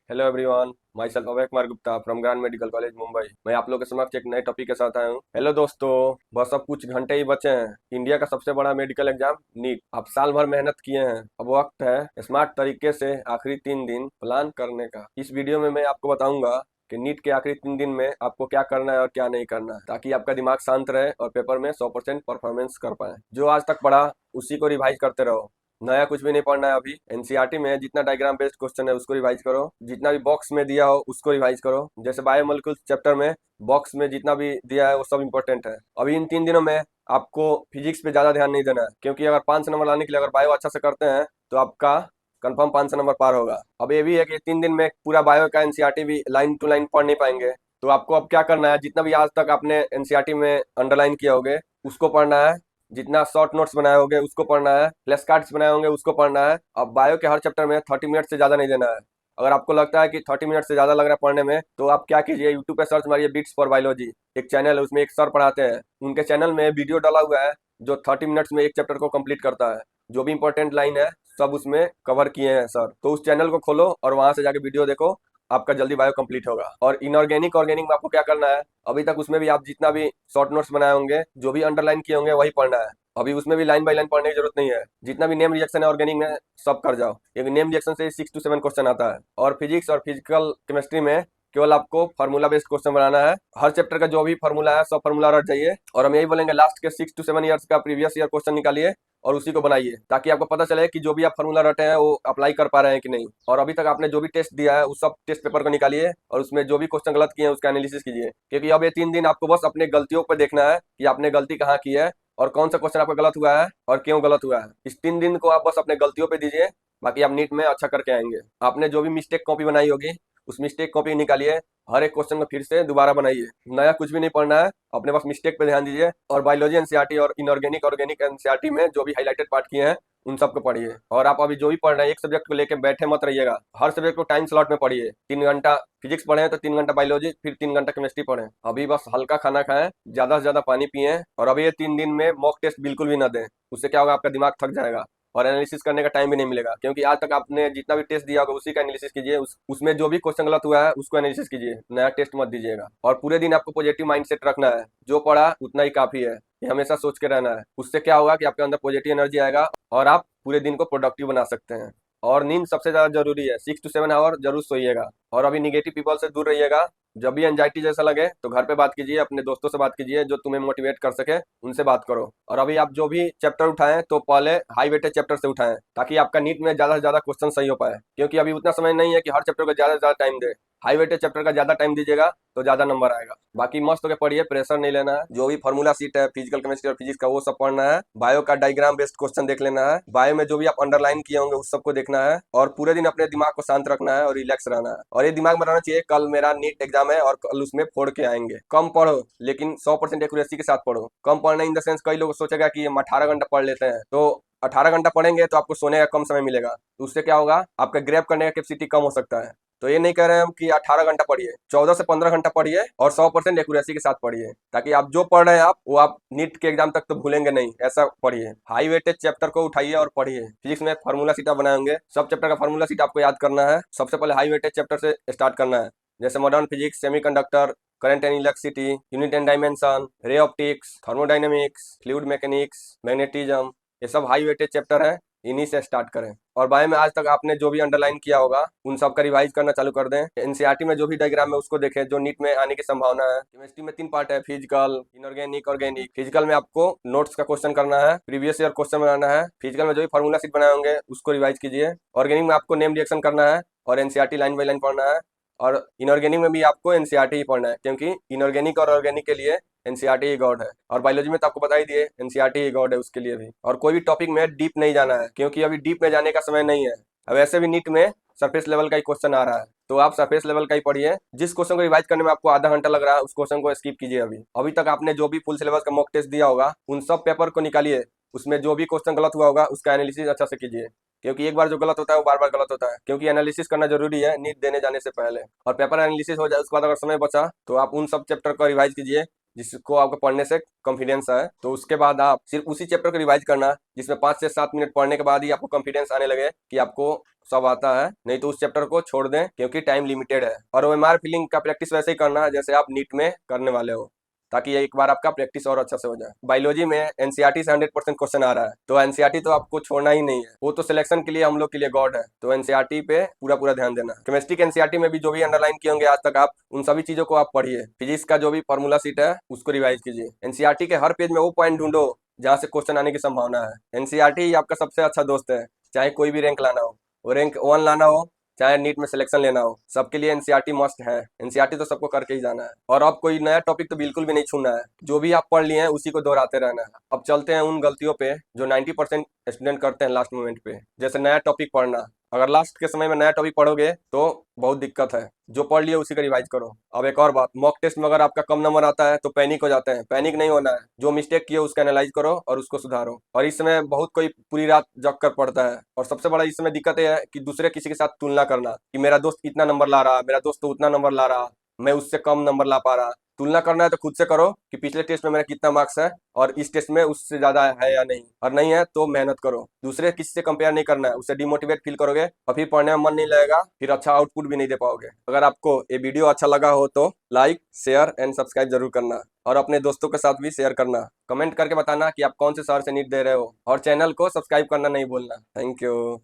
Hello everyone, my self Abhay Kumar Gupta from grand medical college Mumbai. मैं आप लोगों के समक्ष एक नए टॉपिक के साथ आया हूँ। हेलो दोस्तों, बस अब कुछ घंटे ही बचे हैं। इंडिया का सबसे बड़ा मेडिकल एग्जाम नीट। आप साल भर मेहनत किए हैं, अब वक्त है स्मार्ट तरीके से आखिरी 3 दिन प्लान करने का। इस वीडियो में मैं आपको बताऊंगा कि नीट के आखिरी 3 दिन में आपको क्या करना है और क्या नहीं करना है, ताकि आपका दिमाग शांत रहे और पेपर में 100% परफॉर्मेंस कर पाए। जो आज तक पढ़ा उसी को रिवाइज करते रहो। नया कुछ भी नहीं पढ़ना है। अभी एनसीईआरटी में जितना डायग्राम बेस्ड क्वेश्चन है उसको रिवाइज करो, जितना भी बॉक्स में दिया हो उसको रिवाइज करो। जैसे बायोमोलिक्यूल्स चैप्टर में बॉक्स में जितना भी दिया है वो सब इंपॉर्टेंट है। अभी इन 3 दिनों में आपको फिजिक्स पे ज्यादा ध्यान नहीं देना है, क्योंकि अगर 500 नंबर लाने के लिए अगर बायो अच्छा से करते हैं तो आपका कंफर्म 500 नंबर पार होगा। अब ये भी है कि 3 दिन में पूरा बायो का एनसीईआरटी भी लाइन टू लाइन पढ़ नहीं पाएंगे। तो आपको अब क्या करना है, जितना भी आज तक आपने एनसीईआरटी में अंडरलाइन किया होगे उसको पढ़ना है, जितना शॉर्ट नोट्स बनाए होंगे उसको पढ़ना है, फ्लैश कार्ड्स बनाए होंगे उसको पढ़ना है। अब बायो के हर चैप्टर में 30 मिनट से ज़्यादा नहीं देना है। अगर आपको लगता है कि 30 मिनट से ज़्यादा लग रहा है पढ़ने में, तो आप क्या कीजिए, यूट्यूब पे सर्च मारिए बिट्स फॉर बायोलॉजी। एक चैनल है, उसमें एक सर पढ़ाते हैं। उनके चैनल में वीडियो डाला हुआ है जो 30 मिनट्स में एक चैप्टर को कंप्लीट करता है। जो भी इंपॉर्टेंट लाइन है सब उसमें कवर किए हैं सर। तो उस चैनल को खोलो और वहां से जाके वीडियो देखो, आपका जल्दी बायो कंप्लीट होगा। और इनऑर्गेनिक ऑर्गेनिक में आपको क्या करना है, अभी तक उसमें भी आप जितना भी शॉर्ट नोट्स बनाए होंगे, जो भी अंडरलाइन किए होंगे वही पढ़ना है। अभी उसमें भी लाइन बाय लाइन पढ़ने की जरूरत नहीं है। जितना भी नेम रिएक्शन है ऑर्गेनिक में सब कर जाओ। एक नेम रिएक्शन से 6 to 7 क्वेश्चन आता है। और फिजिक्स और फिजिकल केमिस्ट्री में केवल आपको फार्मूला बेस्ड क्वेश्चन बनाना है। हर चैप्टर का जो भी फार्मूला है सब फार्मूला रट जाइए। और हम यही बोलेंगे, लास्ट के 6 to 7 ईयर्स का प्रीवियस ईयर क्वेश्चन निकालिए और उसी को बनाइए, ताकि आपको पता चले कि जो भी आप फार्मूला रटे हैं वो अप्लाई कर पा रहे हैं कि नहीं। और अभी तक आपने जो भी टेस्ट दिया है उस सब टेस्ट पेपर को निकालिए और उसमें जो भी क्वेश्चन गलत किए हैं उसका एनालिसिस कीजिए। क्योंकि अब ये 3 दिन आपको बस अपने गलतियों पर देखना है कि आपने गलती कहाँ की है और कौन सा क्वेश्चन आपका गलत हुआ है और क्यों गलत हुआ है। इस 3 दिन को आप बस अपने गलतियों पे दीजिए, बाकी आप नीट में अच्छा करके आएंगे। आपने जो भी मिस्टेक कॉपी बनाई होगी उस मिस्टेक कॉपी निकालिए, हर एक क्वेश्चन को फिर से दोबारा बनाइए। नया कुछ भी नहीं पढ़ना है, अपने बस मिस्टेक पे ध्यान दीजिए। और बायोलॉजी एनसीईआरटी और इनऑर्गेनिक ऑर्गेनिक एनसीईआरटी में जो भी हाईलाइटेड पार्ट किए हैं उन सबको पढ़िए। और आप अभी जो भी पढ़ रहे हैं एक सब्जेक्ट को लेकर बैठे मत रहिएगा, हर सब्जेक्ट को टाइम स्लॉट में पढ़िए। 3 घंटा फिजिक्स पढ़े तो 3 घंटा बायोलॉजी, फिर 3 घंटा केमिस्ट्री पढ़े। अभी बस हल्का खाना खाएं, ज्यादा से ज्यादा पानी पिए। और अभी ये 3 दिन में मॉक टेस्ट बिल्कुल भी ना दें। उससे क्या होगा, आपका दिमाग थक जाएगा और एनालिसिस करने का टाइम भी नहीं मिलेगा। क्योंकि आज तक आपने जितना भी टेस्ट दिया होगा उसी का एनालिसिस कीजिए, उसमें जो भी क्वेश्चन गलत हुआ है उसको एनालिसिस कीजिए, नया टेस्ट मत दीजिएगा। और पूरे दिन आपको पॉजिटिव माइंडसेट रखना है, जो पढ़ा उतना ही काफी है, ये हमेशा सोच के रहना है। उससे क्या होगा कि आपके अंदर पॉजिटिव एनर्जी आएगा और आप पूरे दिन को प्रोडक्टिव बना सकते हैं। और नींद सबसे ज्यादा जरूरी है, 6 to 7 आवर जरूर सोइएगा। और अभी निगेटिव पीपल से दूर रहिएगा। जब भी एंजाइटी जैसा लगे तो घर पे बात कीजिए, अपने दोस्तों से बात कीजिए जो तुम्हें मोटिवेट कर सके, उनसे बात करो। और अभी आप जो भी चैप्टर उठाएं तो पहले हाई वेटेज चैप्टर से उठाएं, ताकि आपका नीट में ज्यादा से ज्यादा क्वेश्चन सही हो पाए। क्योंकि अभी उतना समय नहीं है कि हर चैप्टर को ज्यादा से ज्यादा टाइम दे। हाई वेटेज चैप्टर का ज्यादा टाइम दीजिएगा तो ज्यादा नंबर आएगा। बाकी मस्त होकर पढ़िए, प्रेशर नहीं लेना है। जो भी फॉर्मूला सीट है फिजिकल केमिस्ट्री और फिजिक्स का वो सब पढ़ना है। बायो का डायग्राम बेस्ड क्वेश्चन देख लेना है। बायो में जो भी आप अंडरलाइन किए होंगे उस सबको देखना है। और पूरे दिन अपने दिमाग को शांत रखना है और रिलैक्स रहना है। और ये दिमाग में रहना चाहिए, कल मेरा नीट एग्जाम है और कल उसमें फोड़ के आएंगे। कम पढ़ो लेकिन 100% एक्यूरेसी के साथ पढ़ो। कम पढ़ना इन द सेंस, कई लोग सोचेगा कि हम 18 घंटा पढ़ लेते हैं, तो 18 घंटा पढ़ेंगे तो आपको सोने का कम समय मिलेगा, तो उससे क्या होगा, आपका ग्रैब करने का कैपेसिटी कम हो सकता है। तो ये नहीं कह रहे हैं हम कि 18 घंटा पढ़िए, 14 से 15 घंटा पढ़िए और 100% एक्यूरेसी के साथ पढ़िए, ताकि आप जो पढ़ रहे हैं आप वो आप नीट के एग्जाम तक तो भूलेंगे नहीं। ऐसा पढ़िए, हाई वेटेज चैप्टर को उठाइए और पढ़िए। फिजिक्स में फार्मूला सीट आप बनाए होंगे, सब चैप्टर का फार्मूला सीट आपको याद करना है। सबसे पहले हाई वेटेज चैप्टर से स्टार्ट करना है, जैसे modern physics, semiconductor, current and electricity, unit and dimension, ray optics, thermodynamics, fluid mechanics, magnetism. ये सब हाई वेटेज चैप्टर है, इन्हीं से स्टार्ट करें। और बायो में आज तक आपने जो भी अंडरलाइन किया होगा उन सब का रिवाइज करना चालू कर दें। एनसीईआरटी में जो भी डायग्राम है उसको देखें, जो नीट में आने की संभावना है। केमिस्ट्री में 3 पार्ट है, फिजिकल, इनऑर्गेनिक, ऑर्गेनिक। फिजिकल में आपको नोट्स का क्वेश्चन करना है, प्रीवियस ईयर क्वेश्चन बनाना है। फिजिकल में जो भी फार्मूला सीट बनाए होंगे उसको रिवाइज कीजिए। ऑर्गेनिक में आपको नेम रिएक्शन करना है और एनसीईआरटी लाइन बाई लाइन पढ़ना है। और इनऑर्गेनिक में भी आपको एनसीईआरटी ही पढ़ना है, क्योंकि इनऑर्गेनिक और ऑर्गेनिक के लिए एनसीईआरटी ही गॉड है। और बायोलॉजी में तो आपको बता ही दिए, एनसीईआरटी ही गॉड है उसके लिए भी। और कोई भी टॉपिक में डीप नहीं जाना है, क्योंकि अभी डीप में जाने का समय नहीं है। अब ऐसे भी नीट में सरफेस लेवल का ही क्वेश्चन आ रहा है, तो आप सरफेस लेवल का ही पढ़िए। जिस क्वेश्चन को रिवाइज करने में आपको आधा घंटा लग रहा है उस क्वेश्चन को स्किप कीजिए। अभी अभी तक आपने जो भी फुल सिलेबस का मॉक टेस्ट दिया होगा उन सब पेपर को निकालिए, उसमें जो भी क्वेश्चन गलत हुआ होगा उसका एनालिसिस अच्छा से कीजिए। क्योंकि एक बार जो गलत होता है वो बार बार गलत होता है, क्योंकि एनालिसिस करना जरूरी है नीट देने जाने से पहले। और पेपर एनालिसिस हो जाए उसके बाद अगर समय बचा तो आप उन सब चैप्टर को रिवाइज कीजिए जिसको आपको पढ़ने से कॉन्फिडेंस है। तो उसके बाद आप सिर्फ उसी चैप्टर को रिवाइज करना, जिसमें 5 से 7 मिनट पढ़ने के बाद ही आपको कॉन्फिडेंस आने लगे कि आपको सब आता है। नहीं तो उस चैप्टर को छोड़ दें, क्योंकि टाइम लिमिटेड है। और ओएमआर फिलिंग का प्रैक्टिस वैसे ही करना है जैसे आप नीट में करने वाले हो, ताकि एक बार आपका प्रैक्टिस और अच्छा से हो जाए। बायोलॉजी में एनसीईआरटी से 100% क्वेश्चन आ रहा है, तो एनसीईआरटी तो आपको छोड़ना ही नहीं है। वो तो सिलेक्शन के लिए हम लोग के लिए गॉड है, तो एनसीईआरटी पे पूरा पूरा ध्यान देना। केमिस्ट्री के एनसीईआरटी में भी जो भी अंडरलाइन किए होंगे आज तक, आप उन सभी चीजों को आप पढ़िए। फिजिक्स का जो भी फॉर्मूला सीट है उसको रिवाइज कीजिए। एनसीईआरटी के हर पेज में वो पॉइंट ढूंढो जहाँ से क्वेश्चन आने की संभावना है। एनसीईआरटी ही आपका सबसे अच्छा दोस्त है, चाहे कोई भी रैंक लाना हो, वो रैंक 1 लाना हो, चाहे नीट में सिलेक्शन लेना हो, सबके लिए एनसीईआरटी मस्ट है। एनसीईआरटी तो सबको करके ही जाना है। और अब कोई नया टॉपिक तो बिल्कुल भी नहीं छूना है, जो भी आप पढ़ लिए हैं उसी को दोहराते रहना है। अब चलते हैं उन गलतियों पे जो 90% स्टूडेंट करते हैं लास्ट मोमेंट पे। जैसे नया टॉपिक पढ़ना, अगर लास्ट के समय में नया टॉपिक पढ़ोगे तो बहुत दिक्कत है। जो पढ़ लिए उसी का रिवाइज करो। अब एक और बात, मॉक टेस्ट में अगर आपका कम नंबर आता है तो पैनिक हो जाते हैं। पैनिक नहीं होना है, जो मिस्टेक किए उसका एनालाइज करो और उसको सुधारो। और इस समय बहुत कोई पूरी रात जग कर पढ़ता है, और सबसे बड़ा इस समय दिक्कत यह है कि दूसरे किसी के साथ तुलना करना कि मेरा दोस्त इतना नंबर ला रहा, मेरा दोस्त तो उतना नंबर ला रहा, मैं उससे कम नंबर ला पा रहा। तुलना करना है तो खुद से करो कि पिछले टेस्ट में मेरा कितना मार्क्स है और इस टेस्ट में उससे ज्यादा है या नहीं, और नहीं है तो मेहनत करो। दूसरे किसी से कंपेयर नहीं करना है, उससे डिमोटिवेट फील करोगे और फिर पढ़ने में मन नहीं लगेगा, फिर अच्छा आउटपुट भी नहीं दे पाओगे। अगर आपको ये वीडियो अच्छा लगा हो तो लाइक, शेयर एंड सब्सक्राइब जरूर करना, और अपने दोस्तों के साथ भी शेयर करना। कमेंट करके बताना कि आप कौन से शहर से नीट दे रहे हो, और चैनल को सब्सक्राइब करना नहीं भूलना। Thank you.